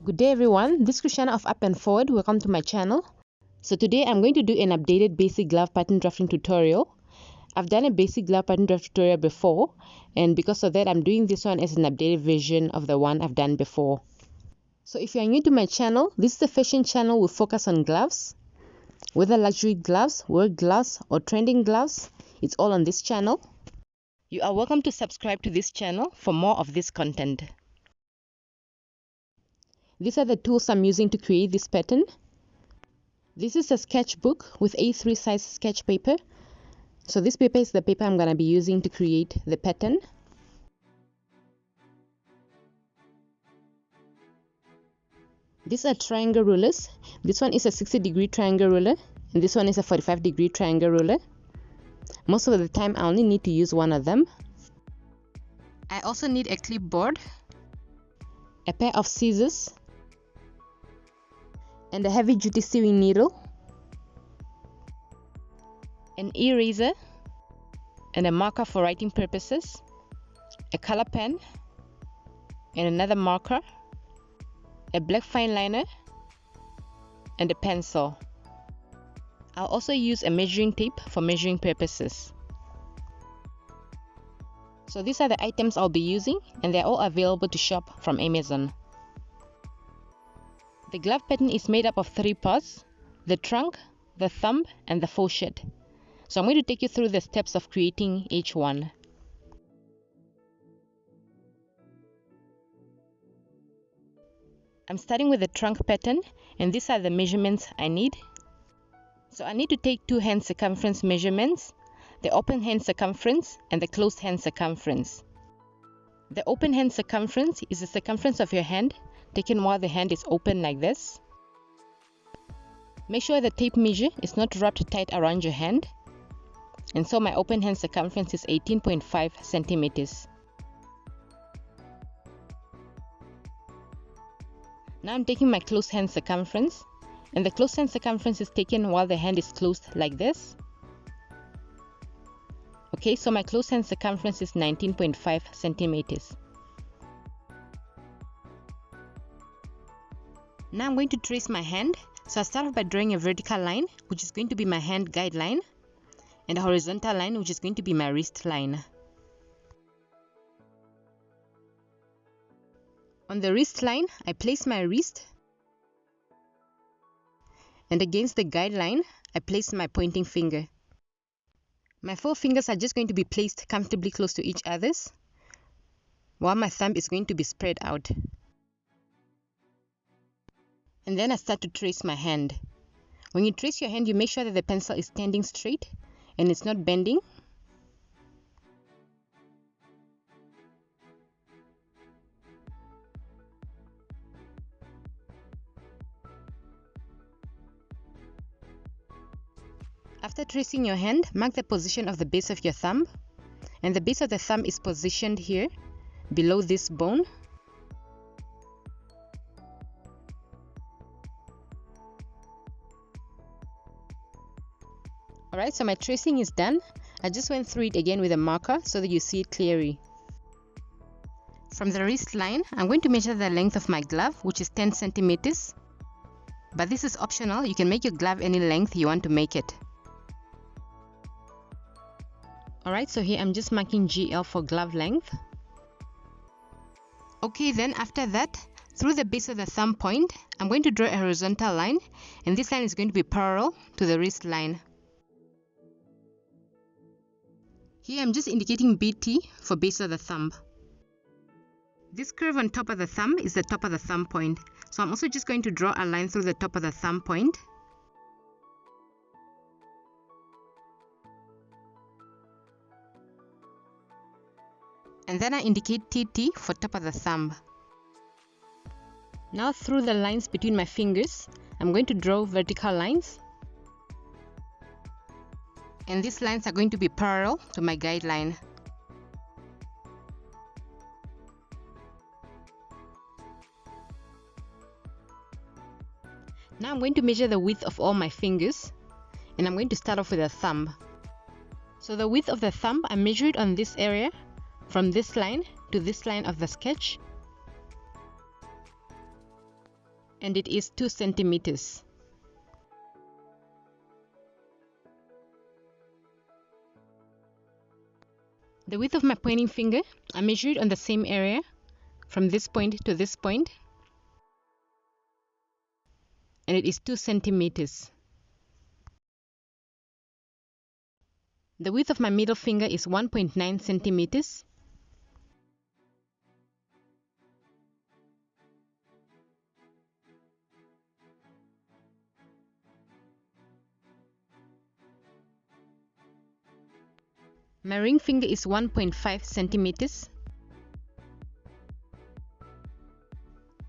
Good day everyone, this is Christiana of Up and Forward. Welcome to my channel. So today I'm going to do an updated basic glove pattern drafting tutorial. I've done a basic glove pattern draft tutorial before, and because of that I'm doing this one as an updated version of the one I've done before. So if you're new to my channel, this is the fashion channel with focus on gloves. Whether luxury gloves, work gloves or trending gloves, it's all on this channel. You are welcome to subscribe to this channel for more of this content. These are the tools I'm using to create this pattern. This is a sketchbook with A3 size sketch paper. So this paper is the paper I'm going to be using to create the pattern. These are triangle rulers. This one is a 60-degree triangle ruler and this one is a 45-degree triangle ruler. Most of the time I only need to use one of them. I also need a clipboard, a pair of scissors, and a heavy-duty sewing needle, an eraser, and a marker for writing purposes, a color pen, and another marker, a black fine liner, and a pencil. I'll also use a measuring tape for measuring purposes. So these are the items I'll be using, and they're all available to shop from Amazon. The glove pattern is made up of 3 parts: the trunk, the thumb, and the fourchette. So I'm going to take you through the steps of creating each one. I'm starting with the trunk pattern, and these are the measurements I need. So I need to take 2 hand circumference measurements, the open hand circumference and the closed hand circumference. The open hand circumference is the circumference of your hand taken while the hand is open like this. Make sure the tape measure is not wrapped tight around your hand. And so my open hand circumference is 18.5 centimeters. Now I'm taking my closed hand circumference, and the closed hand circumference is taken while the hand is closed like this. Okay, so my closed hand circumference is 19.5 centimeters. Now I'm going to trace my hand. So I start off by drawing a vertical line, which is going to be my hand guideline, and a horizontal line, which is going to be my wrist line. On the wrist line, I place my wrist, and against the guideline, I place my pointing finger. My 4 fingers are just going to be placed comfortably close to each other, while my thumb is going to be spread out. And then I start to trace my hand. When you trace your hand, you make sure that the pencil is standing straight and it's not bending. After tracing your hand, mark the position of the base of your thumb, and the base of the thumb is positioned here below this bone. Alright, so my tracing is done. I just went through it again with a marker so that you see it clearly. From the wrist line, I'm going to measure the length of my glove, which is 10 centimeters. But this is optional. You can make your glove any length you want to make it. Alright, so here I'm just marking GL for glove length. Okay, then after that, through the base of the thumb point, I'm going to draw a horizontal line, and this line is going to be parallel to the wrist line. Here I'm just indicating BT for base of the thumb. This curve on top of the thumb is the top of the thumb point. So I'm also just going to draw a line through the top of the thumb point. And then I indicate TT for top of the thumb. Now through the lines between my fingers, I'm going to draw vertical lines. And these lines are going to be parallel to my guideline. Now I'm going to measure the width of all my fingers, and I'm going to start off with the thumb. So the width of the thumb, I measure it on this area from this line to this line of the sketch. and it is 2 centimeters. The width of my pointing finger, I measured on the same area from this point to this point, and it is 2 centimeters. The width of my middle finger is 1.9 centimeters. My ring finger is 1.5 centimeters.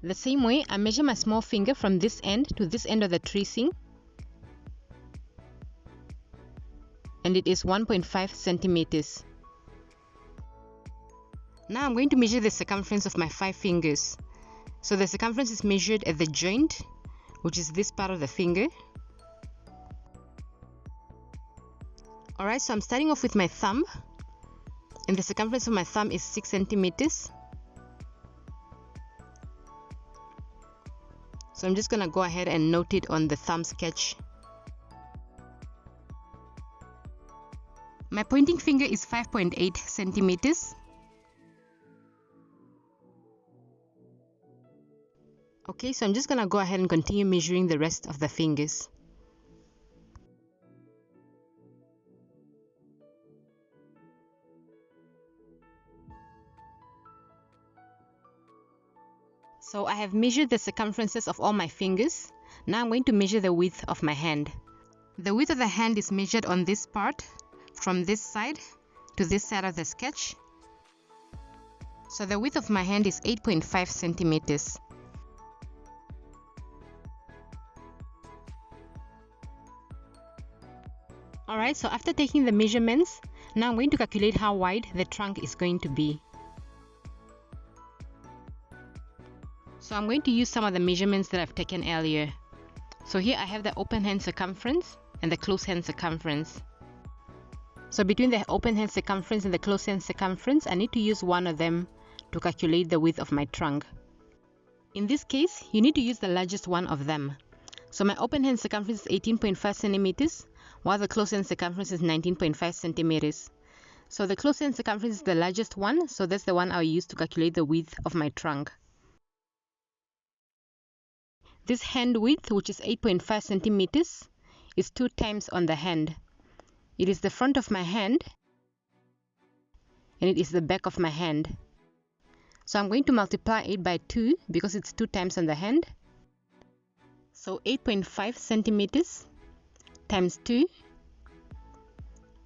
The same way, I measure my small finger from this end to this end of the tracing, and it is 1.5 centimeters. Now I'm going to measure the circumference of my 5 fingers. So the circumference is measured at the joint, which is this part of the finger. Alright, so I'm starting off with my thumb, and the circumference of my thumb is 6 centimeters. So I'm just going to go ahead and note it on the thumb sketch. My pointing finger is 5.8 centimeters. Okay, so I'm just going to go ahead and continue measuring the rest of the fingers. So I have measured the circumferences of all my fingers. Now I'm going to measure the width of my hand. The width of the hand is measured on this part, from this side to this side of the sketch. So the width of my hand is 8.5 centimeters. Alright, so after taking the measurements, now I'm going to calculate how wide the trunk is going to be. So I'm going to use some of the measurements that I've taken earlier. So here I have the open hand circumference and the closed hand circumference. So between the open hand circumference and the closed hand circumference, I need to use one of them to calculate the width of my trunk. In this case, you need to use the largest one of them. So my open hand circumference is 18.5 centimeters, while the closed hand circumference is 19.5 centimeters. So the closed hand circumference is the largest one, so that's the one I'll use to calculate the width of my trunk. This hand width, which is 8.5 centimeters, is 2 times on the hand. It is the front of my hand, and it is the back of my hand. So I'm going to multiply it by 2 because it's 2 times on the hand. So 8.5 centimeters times 2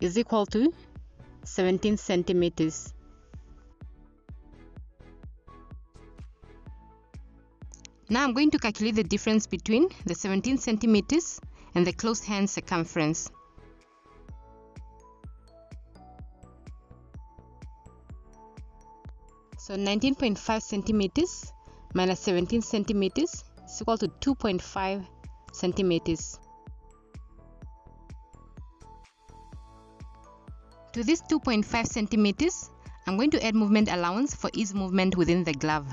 is equal to 17 centimeters. Now I'm going to calculate the difference between the 17 centimeters and the closed hand circumference. So 19.5 centimeters minus 17 centimeters is equal to 2.5 centimeters. To this 2.5 centimeters, I'm going to add movement allowance for each movement within the glove.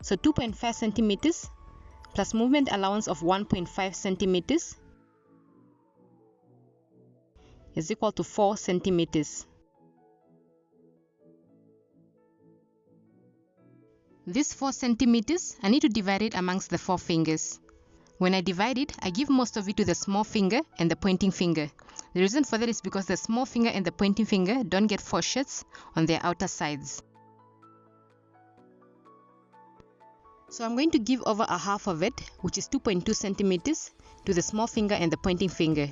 So 2.5 centimeters plus movement allowance of 1.5 centimeters is equal to 4 centimeters. This 4 centimeters, I need to divide it amongst the 4 fingers. When I divide it, I give most of it to the small finger and the pointing finger. The reason for that is because the small finger and the pointing finger don't get fourchettes on their outer sides. So I'm going to give over a half of it, which is 2.2 centimeters, to the small finger and the pointing finger.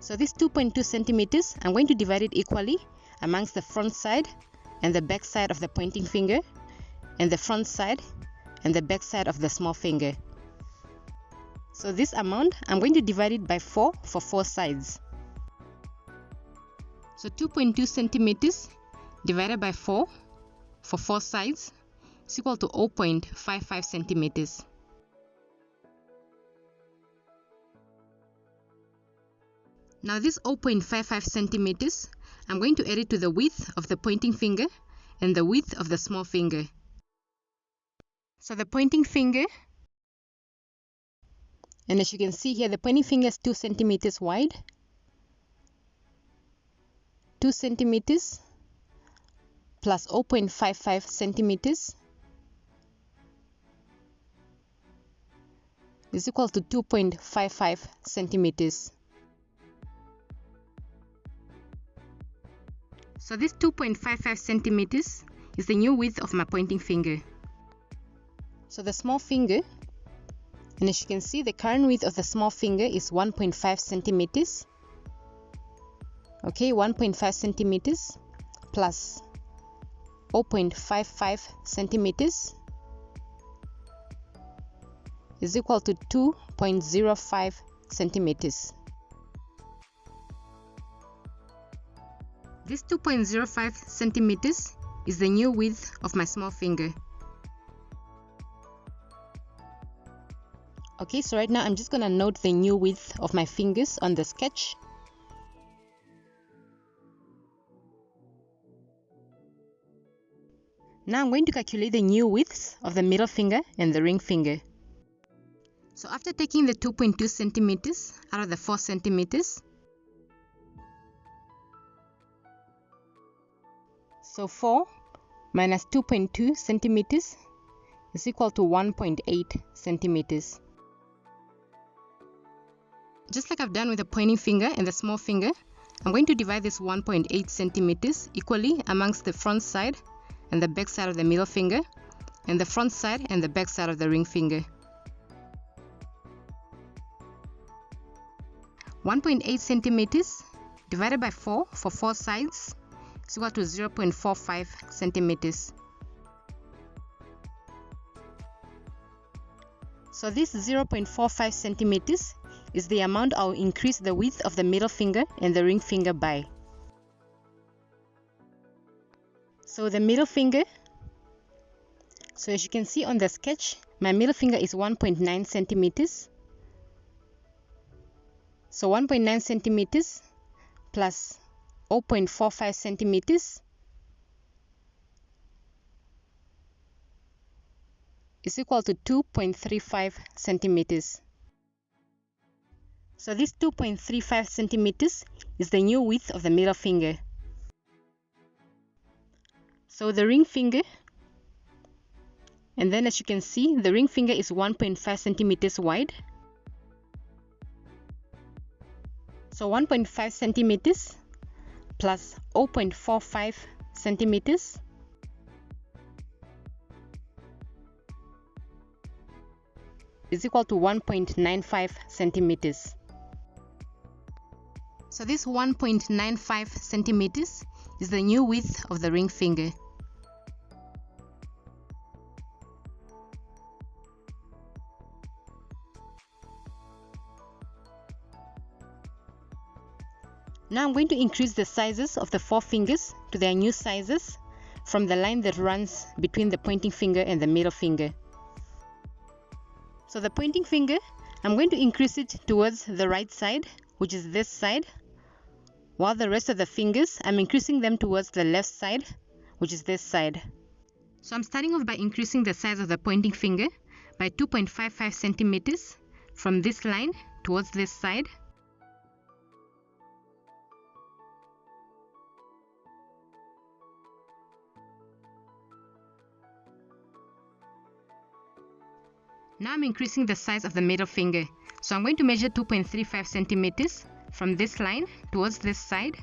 So this 2.2 centimeters, I'm going to divide it equally amongst the front side and the back side of the pointing finger, and the front side and the back side of the small finger. So this amount, I'm going to divide it by 4 for 4 sides. So 2.2 centimeters divided by 4 for 4 sides is equal to 0.55 centimeters. Now this 0.55 centimeters, I'm going to add it to the width of the pointing finger and the width of the small finger. So the pointing finger, and as you can see here, the pointing finger is 2 centimeters wide, 2 centimeters plus 0.55 centimeters is equal to 2.55 centimeters. So this 2.55 centimeters is the new width of my pointing finger. So the small finger, and as you can see, the current width of the small finger is 1.5 centimeters. Okay, 1.5 centimeters plus 0.55 centimeters is equal to 2.05 centimeters. This 2.05 centimeters is the new width of my small finger. Okay, so right now I'm just going to note the new width of my fingers on the sketch. Now I'm going to calculate the new widths of the middle finger and the ring finger. So after taking the 2.2 centimeters out of the 4 centimeters, so 4 minus 2.2 centimeters is equal to 1.8 centimeters. Just like I've done with the pointing finger and the small finger, I'm going to divide this 1.8 centimeters equally amongst the front side and the back side of the middle finger, and the front side and the back side of the ring finger. 1.8 centimeters divided by 4 for 4 sides is equal to 0.45 centimeters. So this 0.45 centimeters is the amount I'll increase the width of the middle finger and the ring finger by. So the middle finger, so as you can see on the sketch, my middle finger is 1.9 centimeters. So 1.9 centimeters plus 0.45 centimeters is equal to 2.35 centimeters. So this 2.35 centimeters is the new width of the middle finger. So the ring finger, and then as you can see, the ring finger is 1.5 centimeters wide. So 1.5 centimeters plus 0.45 centimeters is equal to 1.95 centimeters. So this 1.95 centimeters is the new width of the ring finger. Now I'm going to increase the sizes of the 4 fingers to their new sizes from the line that runs between the pointing finger and the middle finger. So the pointing finger, I'm going to increase it towards the right side, which is this side, while the rest of the fingers, I'm increasing them towards the left side, which is this side. So I'm starting off by increasing the size of the pointing finger by 2.55 centimeters from this line towards this side. Now I'm increasing the size of the middle finger. So I'm going to measure 2.35 centimeters from this line towards this side.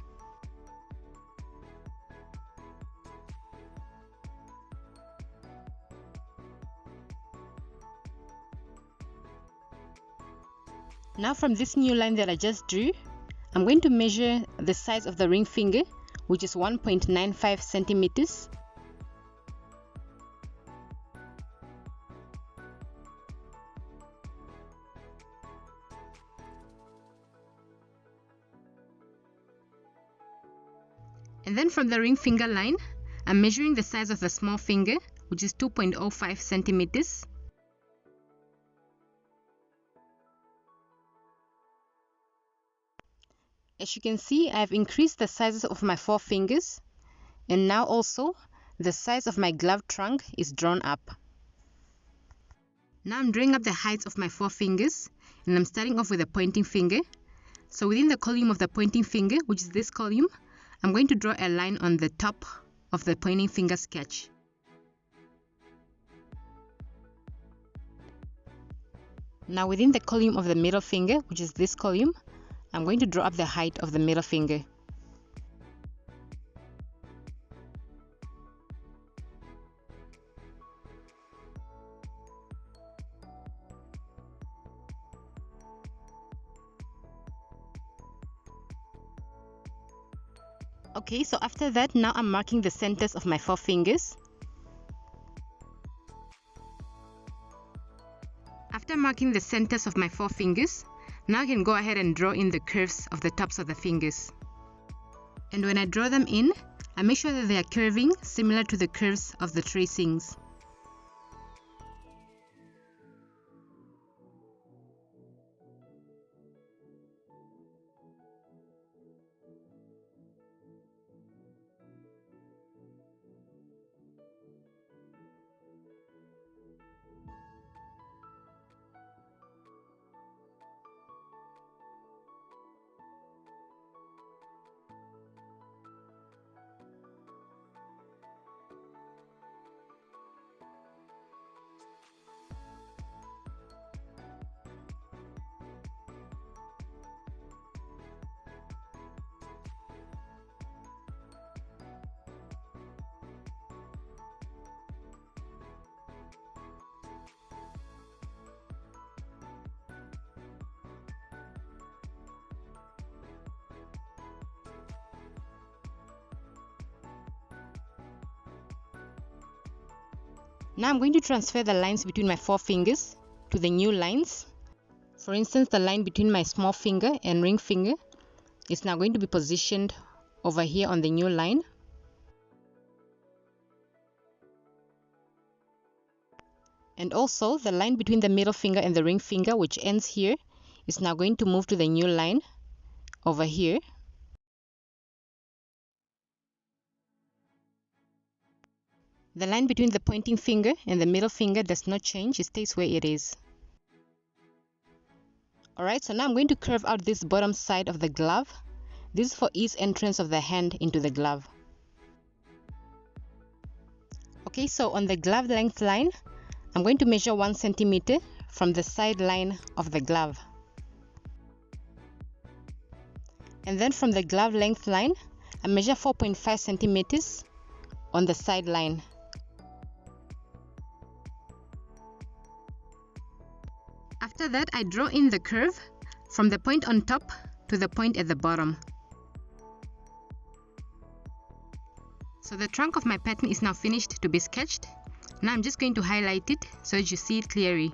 Now from this new line that I just drew, I'm going to measure the size of the ring finger, which is 1.95 centimeters. And then from the ring finger line, I'm measuring the size of the small finger, which is 2.05 centimeters. As you can see, I have increased the sizes of my 4 fingers, and now also the size of my glove trunk is drawn up. Now I'm drawing up the heights of my 4 fingers, and I'm starting off with a pointing finger. So within the column of the pointing finger, which is this column, I'm going to draw a line on the top of the pointing finger sketch. Now within the column of the middle finger, which is this column, I'm going to draw up the height of the middle finger. Okay, so after that, now I'm marking the centers of my 4 fingers. After marking the centers of my 4 fingers, now I can go ahead and draw in the curves of the tops of the fingers. And when I draw them in, I make sure that they are curving similar to the curves of the tracings. Now I'm going to transfer the lines between my 4 fingers to the new lines. For instance, the line between my small finger and ring finger is now going to be positioned over here on the new line. And also the line between the middle finger and the ring finger, which ends here, is now going to move to the new line over here. The line between the pointing finger and the middle finger does not change, it stays where it is. Alright, so now I'm going to curve out this bottom side of the glove. This is for ease entrance of the hand into the glove. Okay, so on the glove length line, I'm going to measure 1 centimeter from the side line of the glove. And then from the glove length line, I measure 4.5 centimeters on the side line. After that, I draw in the curve from the point on top to the point at the bottom. So the trunk of my pattern is now finished to be sketched. Now I'm just going to highlight it so that you see it clearly.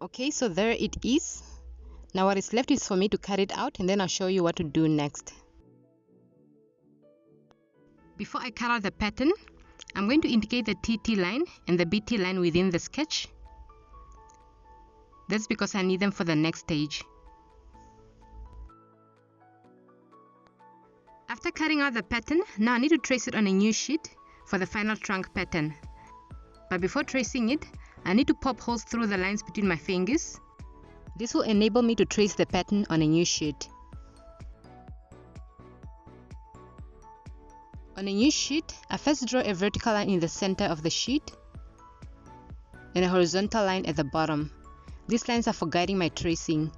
Okay, so there it is. Now what is left is for me to cut it out, and then I'll show you what to do next. Before I cut out the pattern, I'm going to indicate the TT line and the BT line within the sketch. That's because I need them for the next stage. After cutting out the pattern, now I need to trace it on a new sheet for the final trunk pattern. But before tracing it, I need to pop holes through the lines between my fingers. This will enable me to trace the pattern on a new sheet. On a new sheet, I first draw a vertical line in the center of the sheet and a horizontal line at the bottom. These lines are for guiding my tracing.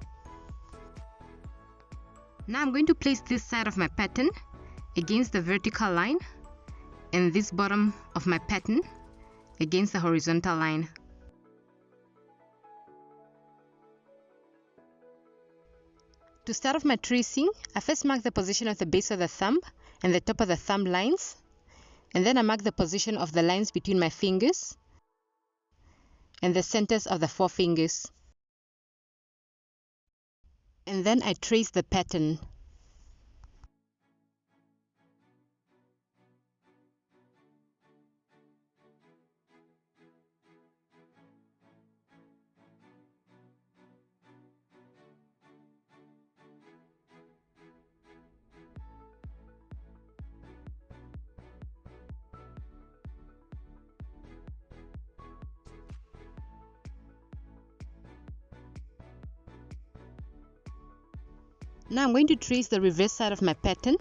Now I'm going to place this side of my pattern against the vertical line and this bottom of my pattern against the horizontal line. To start off my tracing, I first mark the position of the base of the thumb and the top of the thumb lines, and then I mark the position of the lines between my fingers and the centers of the 4 fingers. And then I trace the pattern. Now I'm going to trace the reverse side of my pattern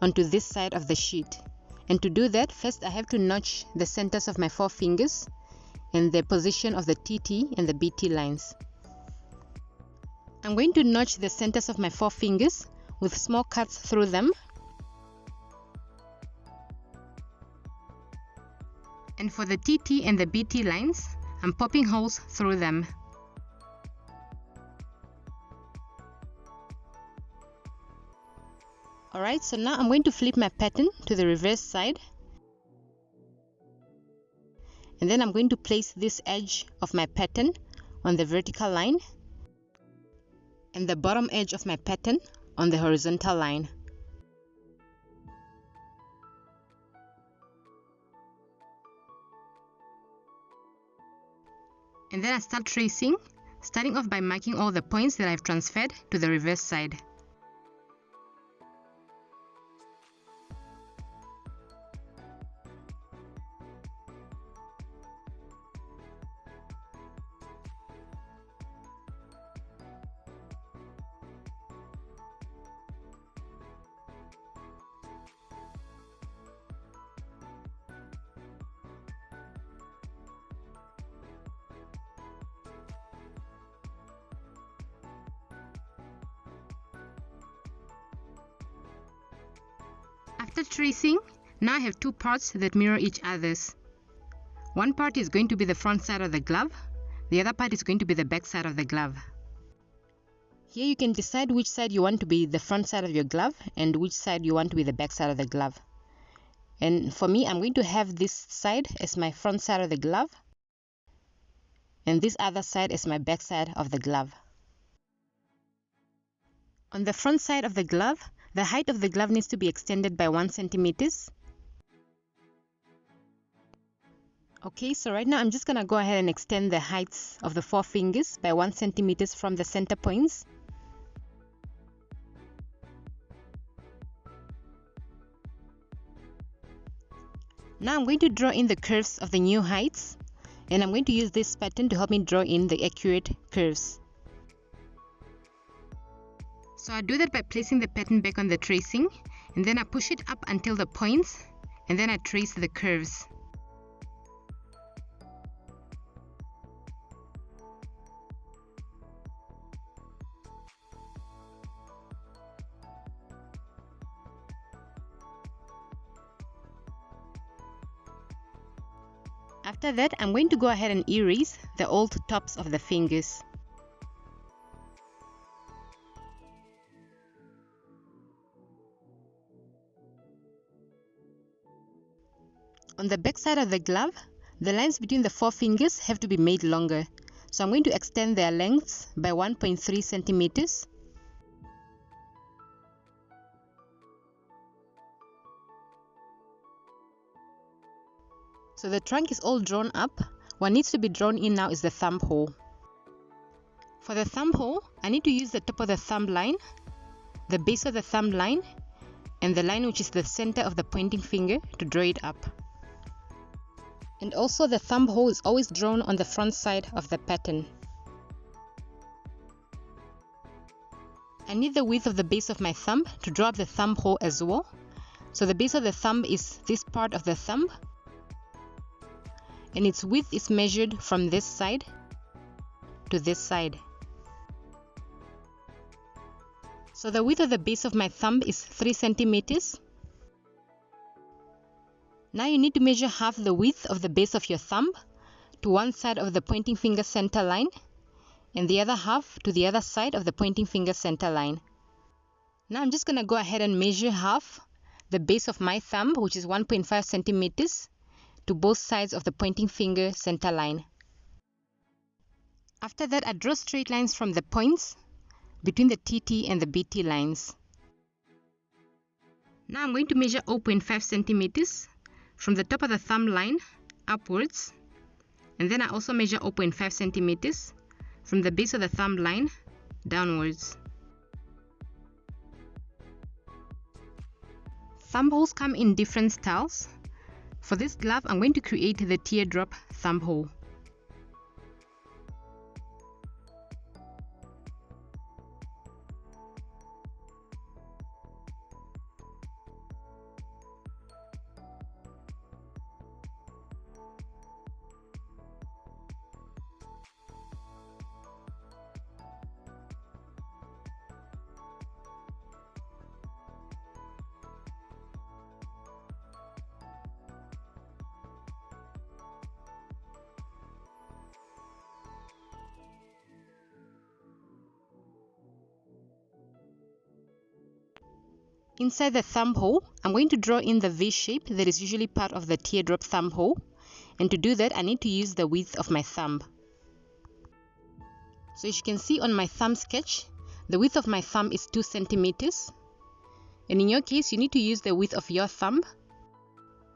onto this side of the sheet. And to do that, first I have to notch the centers of my 4 fingers and the position of the TT and the BT lines. I'm going to notch the centers of my 4 fingers with small cuts through them. And for the TT and the BT lines, I'm popping holes through them. Alright, so now I'm going to flip my pattern to the reverse side. And then I'm going to place this edge of my pattern on the vertical line and the bottom edge of my pattern on the horizontal line. And then I start tracing, starting off by marking all the points that I've transferred to the reverse side. After tracing, now I have 2 parts that mirror each other's. One part is going to be the front side of the glove, the other part is going to be the back side of the glove. Here you can decide which side you want to be the front side of your glove and which side you want to be the back side of the glove. And for me, I'm going to have this side as my front side of the glove and this other side as my back side of the glove. On the front side of the glove, the height of the glove needs to be extended by 1 centimeters. Okay, so right now I'm just gonna go ahead and extend the heights of the 4 fingers by 1 centimeters from the center points. Now I'm going to draw in the curves of the new heights, and I'm going to use this pattern to help me draw in the accurate curves. So I do that by placing the pattern back on the tracing, and then I push it up until the points, and then I trace the curves. After that, I'm going to go ahead and erase the old tops of the fingers. On the back side of the glove, the lines between the 4 fingers have to be made longer. So I'm going to extend their lengths by 1.3 centimeters. So the trunk is all drawn up. What needs to be drawn in now is the thumb hole. For the thumb hole, I need to use the top of the thumb line, the base of the thumb line, and the line which is the center of the pointing finger to draw it up. And also the thumb hole is always drawn on the front side of the pattern. I need the width of the base of my thumb to draw up the thumb hole as well. So the base of the thumb is this part of the thumb, and its width is measured from this side to this side. So the width of the base of my thumb is 3 centimeters. Now you need to measure half the width of the base of your thumb to one side of the pointing finger center line and the other half to the other side of the pointing finger center line. Now I'm just going to go ahead and measure half the base of my thumb, which is 1.5 centimeters, to both sides of the pointing finger center line. After that, I draw straight lines from the points between the TT and the BT lines. Now I'm going to measure 0.5 centimeters from the top of the thumb line upwards, and then I also measure 0.5 centimeters from the base of the thumb line downwards. Thumb holes come in different styles. For this glove, I'm going to create the teardrop thumb hole. Inside the thumb hole, I'm going to draw in the V shape that is usually part of the teardrop thumb hole. And to do that, I need to use the width of my thumb. So as you can see on my thumb sketch, the width of my thumb is 2 centimeters. And in your case, you need to use the width of your thumb.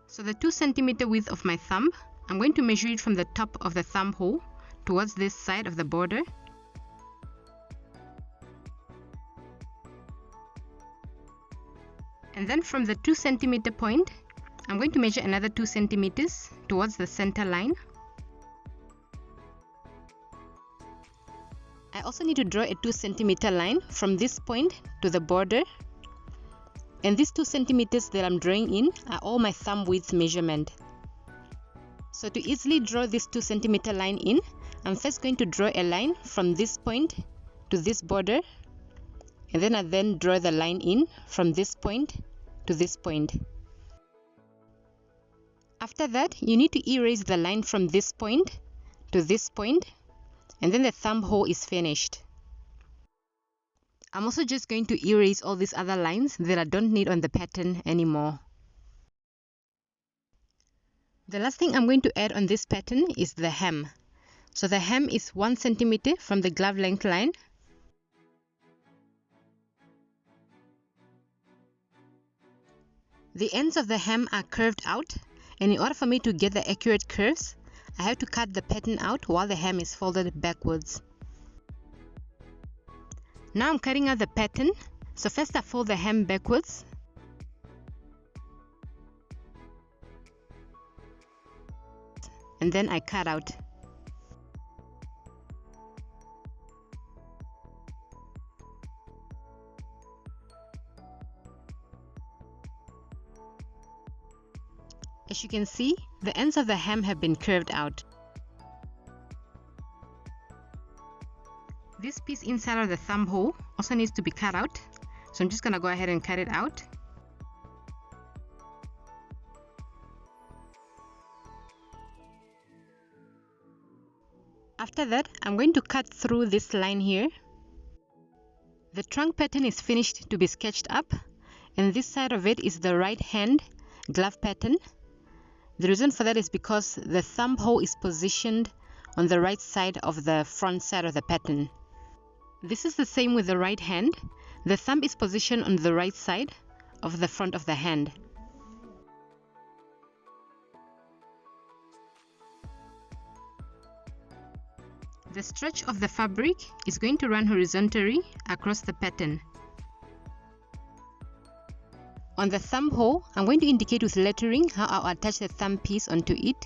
So the 2 centimeter width of my thumb, I'm going to measure it from the top of the thumb hole towards this side of the border. And then from the 2 centimeter point, I'm going to measure another 2 centimeters towards the center line. I also need to draw a 2 centimeter line from this point to the border. And these 2 centimeters that I'm drawing in are all my thumb width measurement. So to easily draw this 2 centimeter line in, I'm first going to draw a line from this point to this border. And then I draw the line in from this point to this point. After that, you need to erase the line from this point to this point, and then the thumb hole is finished. I'm also just going to erase all these other lines that I don't need on the pattern anymore. The last thing I'm going to add on this pattern is the hem. So the hem is 1 centimeter from the glove length line. The ends of the hem are curved out, and in order for me to get the accurate curves, I have to cut the pattern out while the hem is folded backwards. Now I'm cutting out the pattern, so first I fold the hem backwards. And then I cut out. As you can see, the ends of the hem have been curved out. This piece inside of the thumb hole also needs to be cut out, so I'm just going to go ahead and cut it out. After that, I'm going to cut through this line here. The trunk pattern is finished to be sketched up, and this side of it is the right hand glove pattern. The reason for that is because the thumb hole is positioned on the right side of the front side of the pattern. This is the same with the right hand. The thumb is positioned on the right side of the front of the hand. The stretch of the fabric is going to run horizontally across the pattern. On the thumb hole, I'm going to indicate with lettering how I'll attach the thumb piece onto it.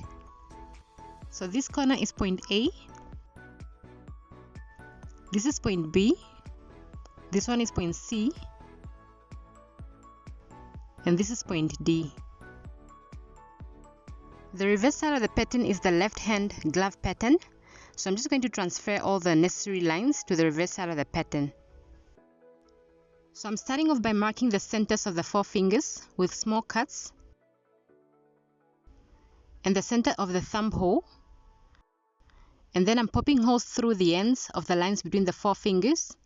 So this corner is point A, this is point B, this one is point C, and this is point D. The reverse side of the pattern is the left hand glove pattern, so I'm just going to transfer all the necessary lines to the reverse side of the pattern. So I'm starting off by marking the centers of the 4 fingers with small cuts and the center of the thumb hole, and then I'm popping holes through the ends of the lines between the 4 fingers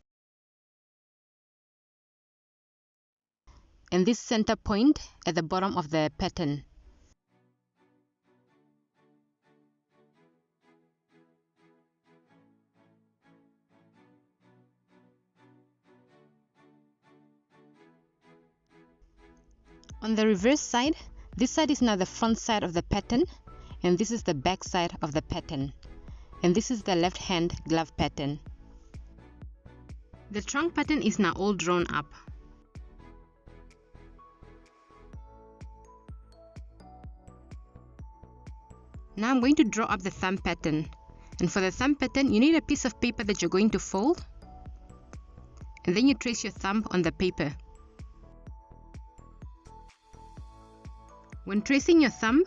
and this center point at the bottom of the pattern. On the reverse side, this side is now the front side of the pattern, and this is the back side of the pattern, and this is the left hand glove pattern. The trunk pattern is now all drawn up. Now I'm going to draw up the thumb pattern, and for the thumb pattern you need a piece of paper that you're going to fold, and then you trace your thumb on the paper. When tracing your thumb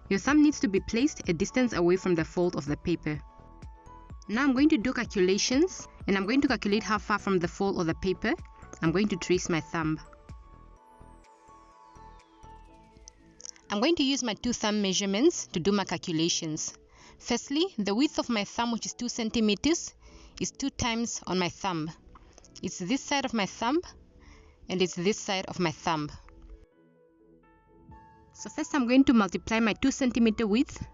needs to be placed a distance away from the fold of the paper. Now I'm going to do calculations, and I'm going to calculate how far from the fold of the paper I'm going to trace my thumb. I'm going to use my 2 thumb measurements to do my calculations. Firstly, the width of my thumb, which is 2 centimeters, is 2 times on my thumb. It's this side of my thumb, and it's this side of my thumb. So first I'm going to multiply my 2 cm width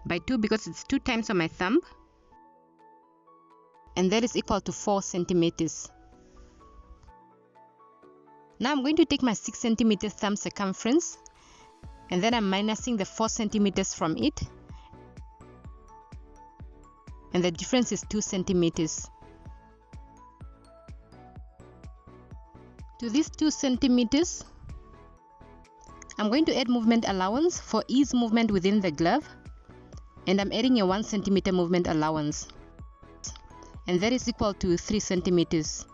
by 2 because it's 2 times on my thumb, and that is equal to 4 centimeters. Now I'm going to take my 6 cm thumb circumference, and then I'm minusing the 4 centimeters from it, and the difference is 2 centimeters. To these 2 centimeters, I'm going to add movement allowance for ease movement within the glove, and I'm adding a 1 centimeter movement allowance, and that is equal to 3 centimeters.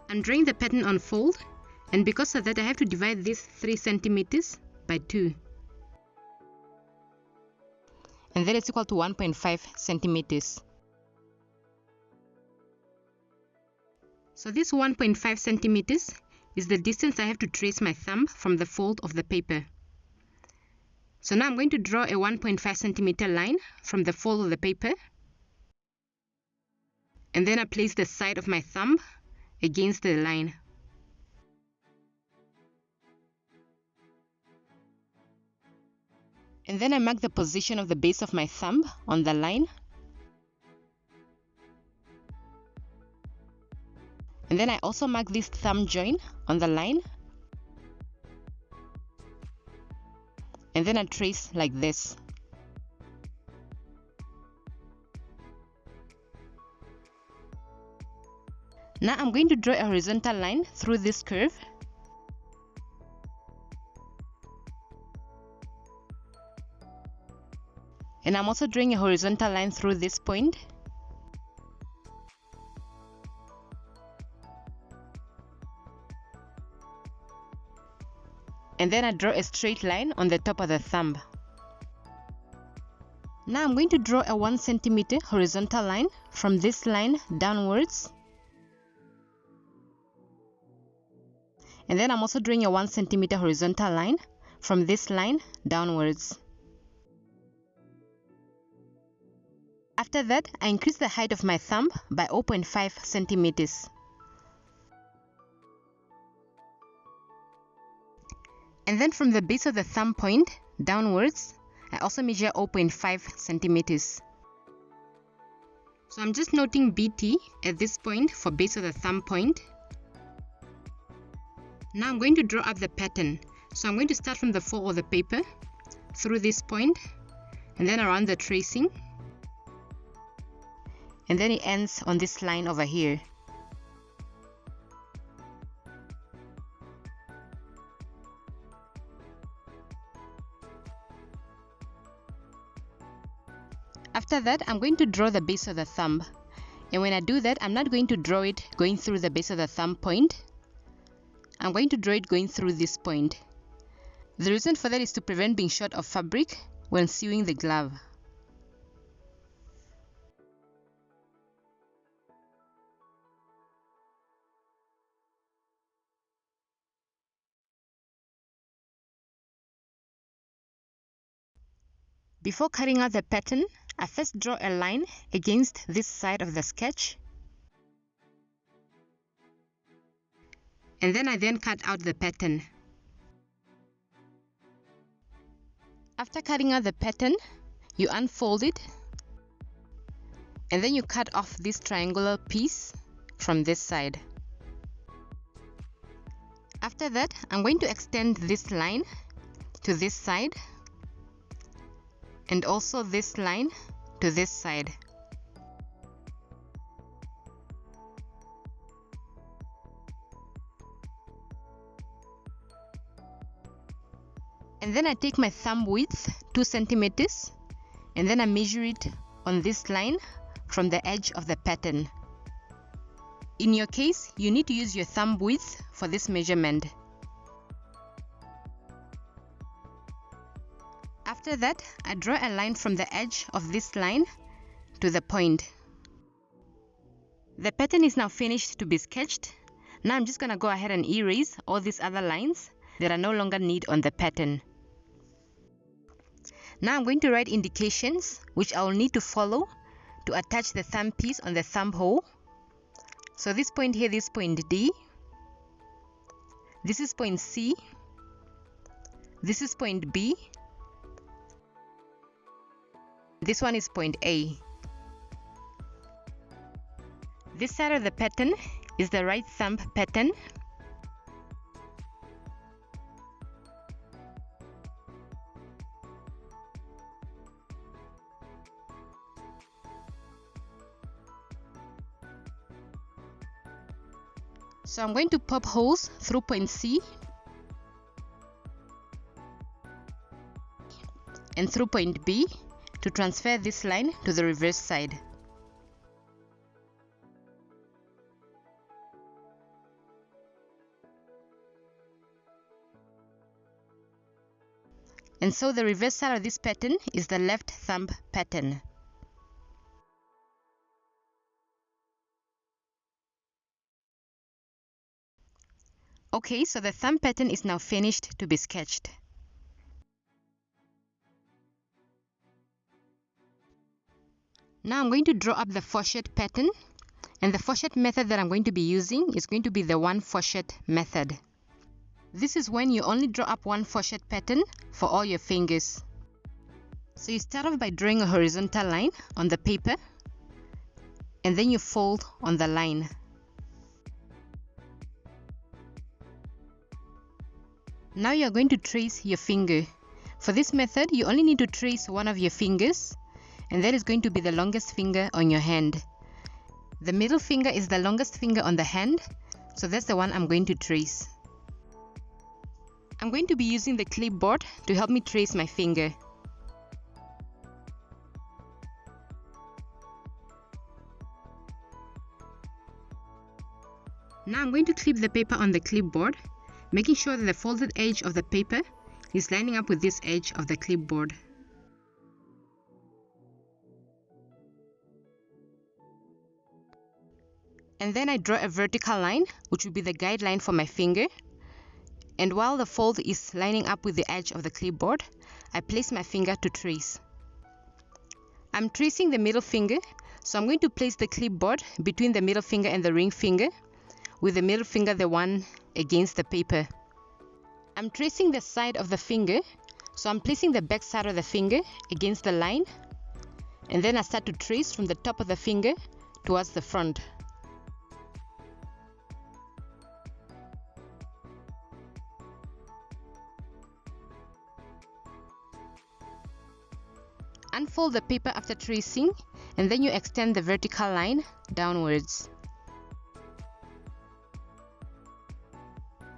I'm drawing the pattern on fold, and because of that I have to divide this 3 centimeters by 2, and that is equal to 1.5 centimeters. So this 1.5 centimeters is the distance I have to trace my thumb from the fold of the paper. So now I'm going to draw a 1.5 centimeter line from the fold of the paper, and then I place the side of my thumb against the line. And then I mark the position of the base of my thumb on the line. And then I also mark this thumb joint on the line. And then I trace like this. Now I'm going to draw a horizontal line through this curve. And I'm also drawing a horizontal line through this point. And then I draw a straight line on the top of the thumb. Now I'm going to draw a 1 centimeter horizontal line from this line downwards. And then I'm also drawing a 1 centimeter horizontal line from this line downwards. After that, I increase the height of my thumb by 0.5 centimeters. And then from the base of the thumb point downwards, I also measure 0.5 centimeters. So I'm just noting BT at this point for base of the thumb point. Now I'm going to draw up the pattern. So I'm going to start from the fold of the paper through this point, and then around the tracing, and then it ends on this line over here. After that, I'm going to draw the base of the thumb, and when I do that, I'm not going to draw it going through the base of the thumb point. I'm going to draw it going through this point. The reason for that is to prevent being short of fabric when sewing the glove. Before cutting out the pattern, I first draw a line against this side of the sketch, and then I cut out the pattern. After cutting out the pattern, you unfold it, and then you cut off this triangular piece from this side. After that, I'm going to extend this line to this side, and also this line to this side. And then I take my thumb width 2 centimeters, and then I measure it on this line from the edge of the pattern. In your case, you need to use your thumb width for this measurement. After that, I draw a line from the edge of this line to the point. The pattern is now finished to be sketched. Now I'm just going to go ahead and erase all these other lines that are no longer needed on the pattern. Now I'm going to write indications which I will need to follow to attach the thumb piece on the thumb hole. So this point here, this point D, this is point C, this is point B, this one is point A. This side of the pattern is the right thumb pattern. So I'm going to pop holes through point C and through point B to transfer this line to the reverse side. And so the reverse side of this pattern is the left thumb pattern. Okay, so the thumb pattern is now finished to be sketched. Now I'm going to draw up the fourchette pattern, and the fourchette method that I'm going to be using is going to be the one fourchette method. This is when you only draw up one fourchette pattern for all your fingers. So you start off by drawing a horizontal line on the paper, and then you fold on the line. Now you are going to trace your finger. For this method, you only need to trace one of your fingers, and that is going to be the longest finger on your hand. The middle finger is the longest finger on the hand, so that's the one I'm going to trace. I'm going to be using the clipboard to help me trace my finger. Now I'm going to clip the paper on the clipboard, making sure that the folded edge of the paper is lining up with this edge of the clipboard. And then I draw a vertical line, which will be the guideline for my finger. And while the fold is lining up with the edge of the clipboard, I place my finger to trace. I'm tracing the middle finger, so I'm going to place the clipboard between the middle finger and the ring finger, with the middle finger the one against the paper. I'm tracing the side of the finger, so I'm placing the back side of the finger against the line, and then I start to trace from the top of the finger towards the front. Unfold the paper after tracing, and then you extend the vertical line downwards.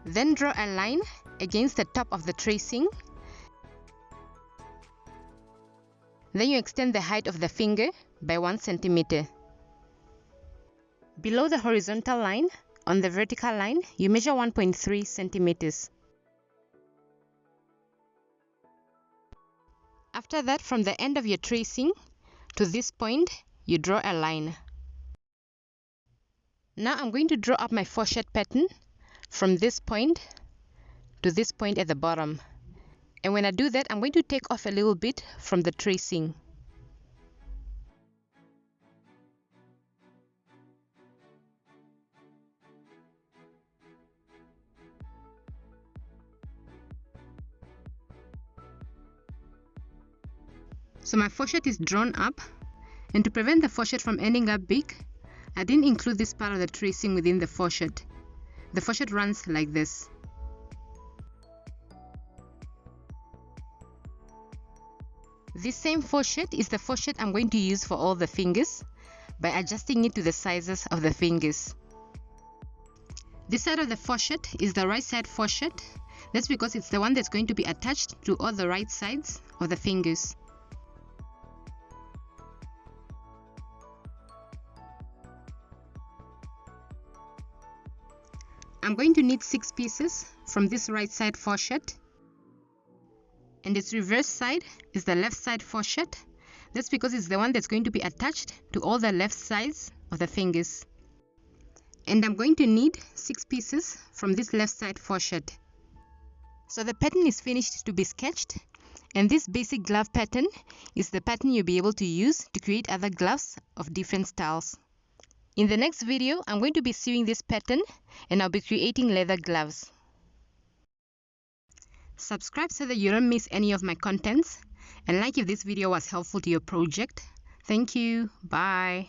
Then draw a line against the top of the tracing. Then you extend the height of the finger by 1 centimeter. Below the horizontal line, on the vertical line, you measure 1.3 centimeters. After that, from the end of your tracing to this point, you draw a line. Now I'm going to draw up my fourchette pattern from this point to this point at the bottom. And when I do that, I'm going to take off a little bit from the tracing. So my fourchette is drawn up, and to prevent the fourchette from ending up big, I didn't include this part of the tracing within the fourchette. The fourchette runs like this. This same fourchette is the fourchette I'm going to use for all the fingers by adjusting it to the sizes of the fingers. This side of the fourchette is the right side fourchette. That's because it's the one that's going to be attached to all the right sides of the fingers. I'm going to need 6 pieces from this right side fourchette, and its reverse side is the left side fourchette. That's because it's the one that's going to be attached to all the left sides of the fingers. And I'm going to need 6 pieces from this left side fourchette. So the pattern is finished to be sketched, and this basic glove pattern is the pattern you'll be able to use to create other gloves of different styles. In the next video, I'm going to be sewing this pattern and I'll be creating leather gloves. Subscribe so that you don't miss any of my contents, and like if this video was helpful to your project. Thank you. Bye.